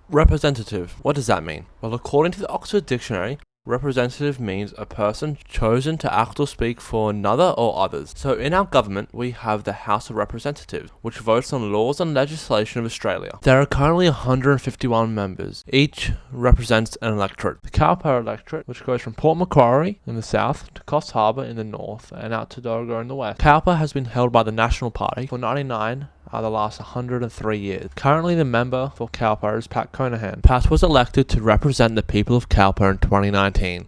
Representative. What does that mean? Well, according to the Oxford Dictionary, representative means a person chosen to act or speak for another or others. So in our government, we have the House of Representatives, which votes on laws and legislation of Australia. There are currently 151 members. Each represents an electorate. The Cowper electorate, which goes from Port Macquarie in the south to Coffs Harbour in the north and out to Dorrigo in the west. Cowper has been held by the National Party for 99 out of the last 103 years. Currently the member for Cowper is Pat Conahan. Pat was elected to represent the people of Cowper in 2019.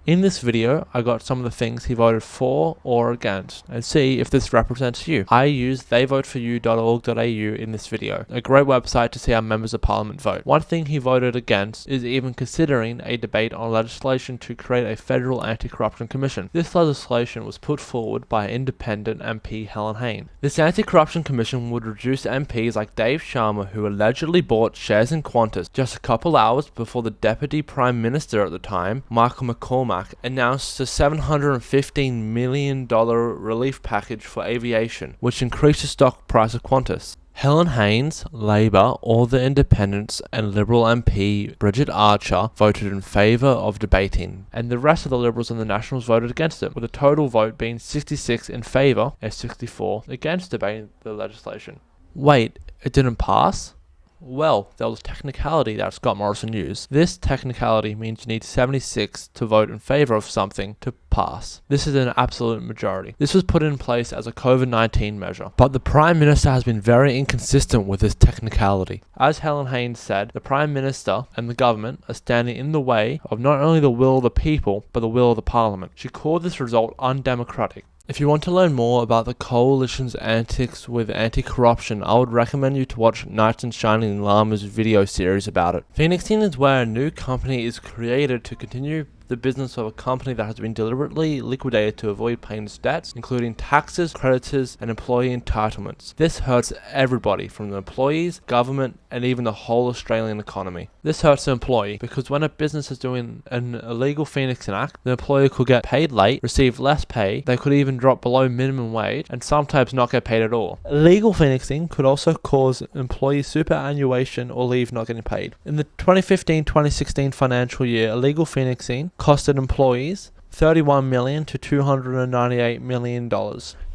In this video, I got some of the things he voted for or against, and see if this represents you. I used theyvoteforyou.org.au in this video, a great website to see how members of parliament vote. One thing he voted against is even considering a debate on legislation to create a federal anti-corruption commission. This legislation was put forward by independent MP Helen Hayne. This anti-corruption commission would reduce MPs like Dave Sharma, who allegedly bought shares in Qantas just a couple hours before the Deputy Prime Minister at the time, Michael McCormack, announced a $715 million relief package for aviation, which increased the stock price of Qantas. Helen Haynes, Labour, all the independents, and Liberal MP Bridget Archer voted in favour of debating, and the rest of the Liberals and the Nationals voted against it, with a total vote being 66 in favour and 64 against debating the legislation. Wait, it didn't pass? Well, there was a technicality that Scott Morrison used. This technicality means you need 76 to vote in favour of something to pass. This is an absolute majority. This was put in place as a COVID-19 measure, but the Prime Minister has been very inconsistent with this technicality. As Helen Haynes said, the Prime Minister and the government are standing in the way of not only the will of the people, but the will of the Parliament. She called this result undemocratic. If you want to learn more about the coalition's antics with anti-corruption, I would recommend you to watch Knights and Shining Llamas video series about it. Phoenixing is where a new company is created to continue the business of a company that has been deliberately liquidated to avoid paying its debts, including taxes, creditors, and employee entitlements. This hurts everybody, from the employees, government, and even the whole Australian economy. This hurts the employee because when a business is doing an illegal Phoenixing act, the employee could get paid late, receive less pay, they could even drop below minimum wage, and sometimes not get paid at all. Illegal Phoenixing could also cause employee superannuation or leave not getting paid. In the 2015-2016 financial year, illegal Phoenixing costed employees $31 million to $298 million.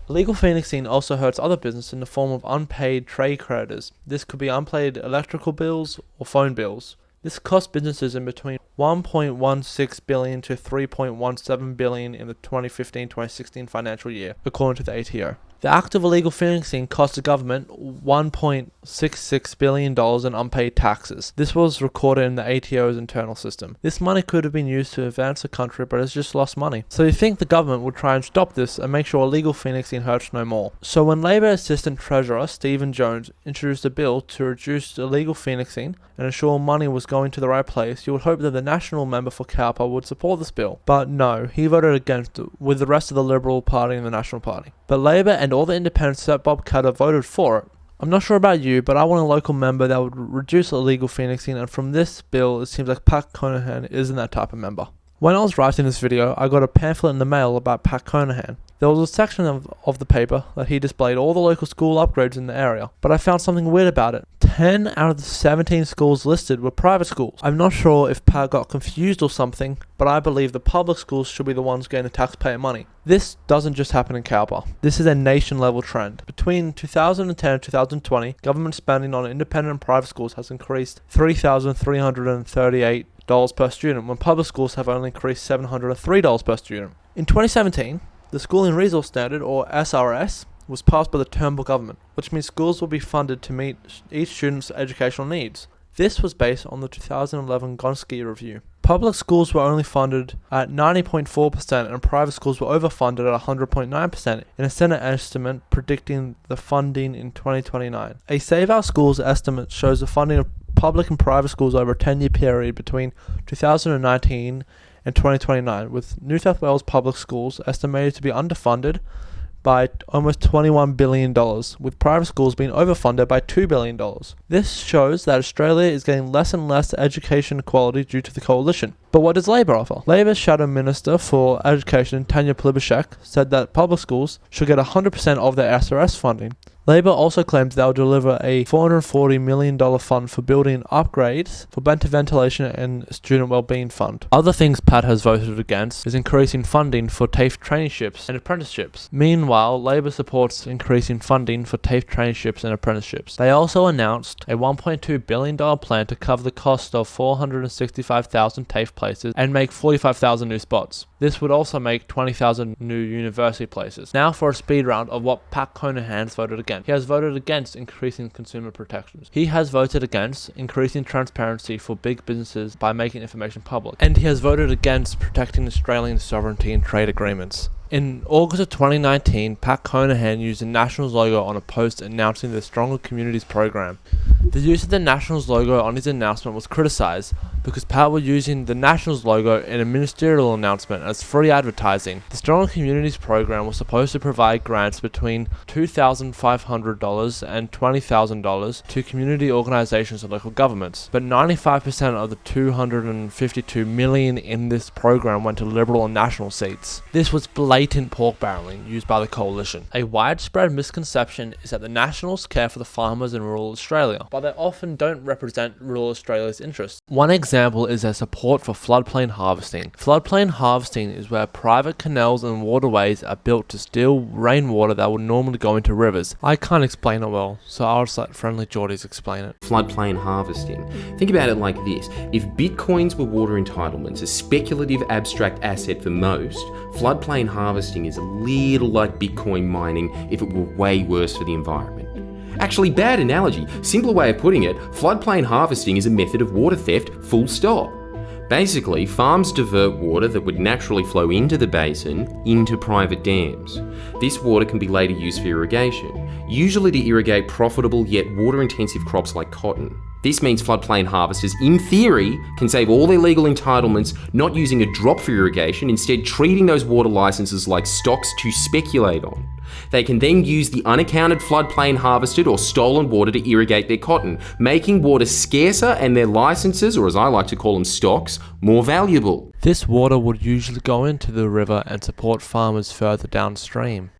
Illegal Phoenixing also hurts other business in the form of unpaid trade creditors. This could be unpaid electrical bills or phone bills. This cost businesses in between $1.16 billion to $3.17 billion in the 2015-2016 financial year, according to the ATO. The act of illegal Phoenixing cost the government $1.66 billion in unpaid taxes. This was recorded in the ATO's internal system. This money could have been used to advance the country, but it's just lost money. So you think the government would try and stop this and make sure illegal Phoenixing hurts no more. So when Labor Assistant Treasurer Stephen Jones introduced a bill to reduce illegal Phoenixing and ensure money was going to the right place, you would hope that the national member for Cowper would support this bill. But no, he voted against it, with the rest of the Liberal Party and the National Party. But Labor and all the independents except Bob Katter voted for it. I'm not sure about you, but I want a local member that would reduce illegal Phoenixing, and from this bill, it seems like Pat Conahan isn't that type of member. When I was writing this video, I got a pamphlet in the mail about Pat Conahan. There was a section of the paper that he displayed all the local school upgrades in the area, but I found something weird about it. 10 out of the 17 schools listed were private schools. I'm not sure if Pat got confused or something, but I believe the public schools should be the ones getting the taxpayer money. This doesn't just happen in Cowper. This is a nation-level trend. Between 2010 and 2020, government spending on independent and private schools has increased $3,338 per student, when public schools have only increased $703 per student. In 2017, the Schooling Resource Standard, or SRS, was passed by the Turnbull government, which means schools will be funded to meet each student's educational needs. This was based on the 2011 Gonski Review. Public schools were only funded at 90.4% and private schools were overfunded at 100.9% in a Senate estimate predicting the funding in 2029. A Save Our Schools estimate shows the funding of public and private schools over a 10-year period between 2019 and 2029, with New South Wales public schools estimated to be underfunded by almost $21 billion, with private schools being overfunded by $2 billion. This shows that Australia is getting less and less education equality due to the coalition. But what does Labor offer? Labor's Shadow Minister for Education, Tanya Plibersek, said that public schools should get 100% of their SRS funding. Labor also claims they'll deliver a $440 million fund for building upgrades for better ventilation and student wellbeing fund. Other things Pat has voted against is increasing funding for TAFE traineeships and apprenticeships. Meanwhile, Labor supports increasing funding for TAFE traineeships and apprenticeships. They also announced a $1.2 billion plan to cover the cost of 465,000 TAFE places and make 45,000 new spots. This would also make 20,000 new university places. Now for a speed round of what Pat Conahan has voted against. He has voted against increasing consumer protections. He has voted against increasing transparency for big businesses by making information public. And he has voted against protecting Australian sovereignty in trade agreements. In August of 2019, Pat Conahan used the Nationals logo on a post announcing the Stronger Communities program. The use of the Nationals logo on his announcement was criticised because Pat was using the Nationals logo in a ministerial announcement as free advertising. The Stronger Communities program was supposed to provide grants between $2,500 and $20,000 to community organisations and local governments, but 95% of the $252 million in this program went to Liberal and National seats. This was blatant pork barrelling used by the coalition. A widespread misconception is that the Nationals care for the farmers in rural Australia, but they often don't represent rural Australia's interests. One example is their support for floodplain harvesting. Floodplain harvesting is where private canals and waterways are built to steal rainwater that would normally go into rivers. I can't explain it well, so I'll just let Friendly Geordies explain it. Floodplain harvesting. Think about it like this. If bitcoins were water entitlements, a speculative abstract asset for most, floodplain harvesting is a little like Bitcoin mining if it were way worse for the environment. Actually, bad analogy. Simpler way of putting it, floodplain harvesting is a method of water theft, full stop. Basically, farms divert water that would naturally flow into the basin into private dams. This water can be later used for irrigation, usually to irrigate profitable yet water-intensive crops like cotton. This means floodplain harvesters, in theory, can save all their legal entitlements not using a drop for irrigation, instead treating those water licenses like stocks to speculate on. They can then use the unaccounted floodplain harvested or stolen water to irrigate their cotton, making water scarcer and their licenses, or as I like to call them, stocks, more valuable. This water would usually go into the river and support farmers further downstream.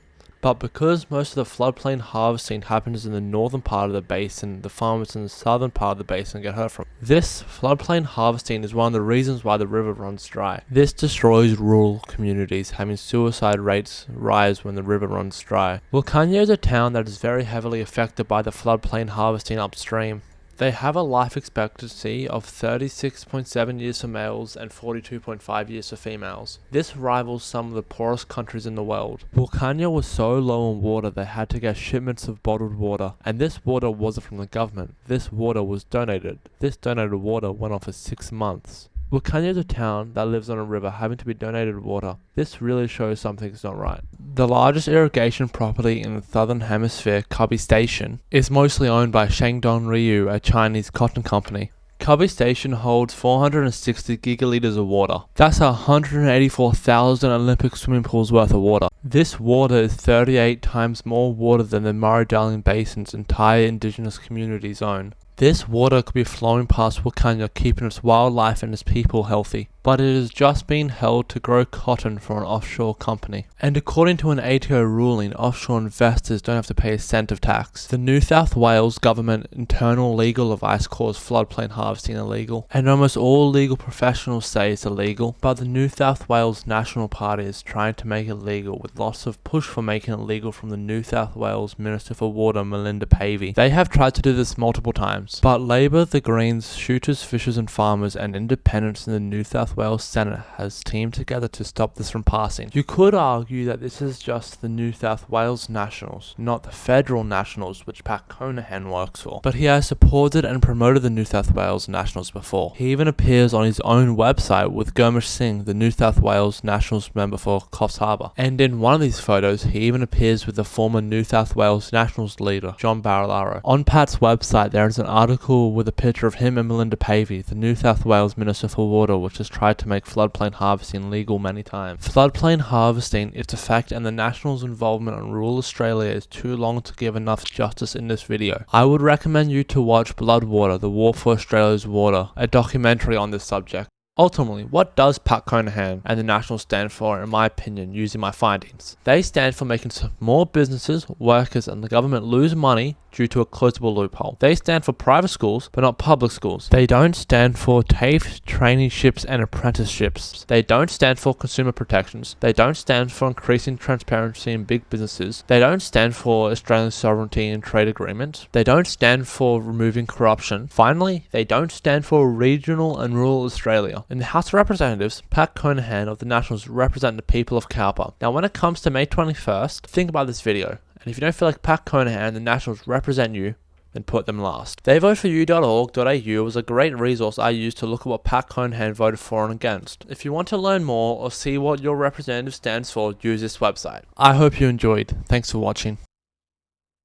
But because most of the floodplain harvesting happens in the northern part of the basin, the farmers in the southern part of the basin get hurt from it. This floodplain harvesting is one of the reasons why the river runs dry. This destroys rural communities, having suicide rates rise when the river runs dry. Wilcannia is a town that is very heavily affected by the floodplain harvesting upstream. They have a life expectancy of 36.7 years for males and 42.5 years for females. This rivals some of the poorest countries in the world. Wilcannia was so low on water they had to get shipments of bottled water, and this water wasn't from the government. This water was donated. This donated water went on for 6 months. Wilcannia is a town that lives on a river having to be donated water. This really shows something's not right. The largest irrigation property in the southern hemisphere, Cubby Station, is mostly owned by Shandong Ryu, a Chinese cotton company. Cubby Station holds 460 gigalitres of water. That's 184,000 Olympic swimming pools worth of water. This water is 38 times more water than the Murray-Darling Basin's entire indigenous community zone. This water could be flowing past Wilcannia, keeping its wildlife and its people healthy, but it is just being held to grow cotton for an offshore company. And according to an ATO ruling, offshore investors don't have to pay a cent of tax. The New South Wales government internal legal advice calls floodplain harvesting illegal, and almost all legal professionals say it's illegal, but the New South Wales National Party is trying to make it legal, with lots of push for making it legal from the New South Wales Minister for Water, Melinda Pavey. They have tried to do this multiple times, but Labor, the Greens, shooters, fishers and farmers, and independents in the New South Wales Senate has teamed together to stop this from passing. You could argue that this is just the New South Wales Nationals, not the federal Nationals which Pat Conahan works for. But he has supported and promoted the New South Wales Nationals before. He even appears on his own website with Gurmish Singh, the New South Wales Nationals member for Coffs Harbour. And in one of these photos, he even appears with the former New South Wales Nationals leader, John Barilaro. On Pat's website, there is an article with a picture of him and Melinda Pavey, the New South Wales Minister for Water, which has tried to make floodplain harvesting legal many times. Floodplain harvesting is a fact, and the Nationals' involvement in rural Australia is too long to give enough justice in this video. I would recommend you to watch Bloodwater, The War for Australia's Water, a documentary on this subject. Ultimately, what does Pat Conahan and the Nationals stand for, in my opinion, using my findings? They stand for making more businesses, workers, and the government lose money due to a closable loophole. They stand for private schools, but not public schools. They don't stand for TAFE traineeships and apprenticeships. They don't stand for consumer protections. They don't stand for increasing transparency in big businesses. They don't stand for Australian sovereignty and trade agreements. They don't stand for removing corruption. Finally, they don't stand for regional and rural Australia. In the House of Representatives, Pat Conahan of the Nationals represent the people of Cowper. Now, when it comes to May 21st, think about this video. And if you don't feel like Pat Conahan and the Nationals represent you, then put them last. Theyvoteforyou.org.au was a great resource I used to look at what Pat Conahan voted for and against. If you want to learn more or see what your representative stands for, use this website. I hope you enjoyed. Thanks for watching.